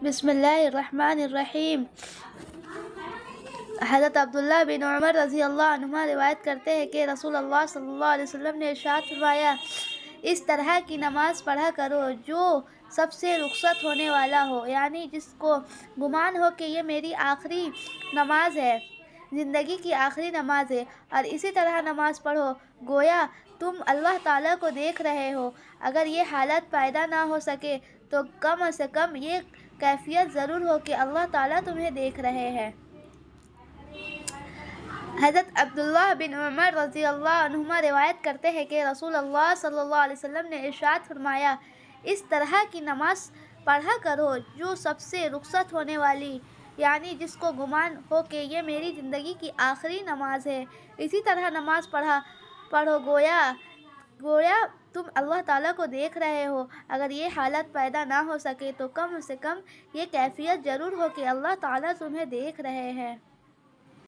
بسم اللہ الرحمن الرحیم۔ حضرت عبداللہ بن عمر رضی اللہ عنہما روایت کرتے ہیں کہ رسول اللہ صلی اللہ علیہ وسلم نے ارشاد فرمایا، اس طرح کی نماز پڑھا کرو جو سب سے رخصت ہونے والا ہو، یعنی جس کو گمان ہو کہ یہ میری آخری نماز ہے، زندگی کی آخری نماز ہے، اور اسی طرح نماز پڑھو گویا تم اللہ تعالیٰ کو دیکھ رہے ہو۔ اگر یہ حالت پیدا نہ ہو سکے تو کم سے کم یہ کیفیت ضرور ہو کہ اللہ تعالیٰ تمہیں دیکھ رہے ہیں۔ حضرت عبداللہ بن عمر رضی اللہ عنہما روایت کرتے ہیں کہ رسول اللہ صلی اللہ علیہ وسلم نے ارشاد فرمایا، اس طرح کی نماز پڑھا کرو جو سب سے رخصت ہونے والی، یعنی جس کو گمان ہو کہ یہ میری زندگی کی آخری نماز ہے، اسی طرح نماز پڑھو گویا تم اللہ تعالیٰ کو دیکھ رہے ہو۔ اگر یہ حالت پیدا نہ ہو سکے تو کم سے کم یہ کیفیت ضرور ہو کہ اللہ تعالیٰ تمہیں دیکھ رہے ہیں۔